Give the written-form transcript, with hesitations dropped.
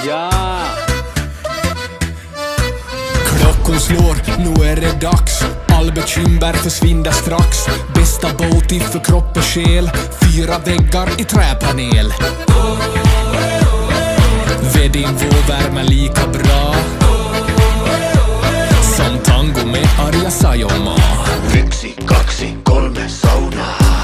Ja! Klockan slår, nu är det dags. All bekymmer försvinner strax. Bästa booty för kropp och själ. 4 väggar i träpanel. Vid din vårvärme lika bra som tango med Arja Saijonmaa. 1, 2, 3 sauna.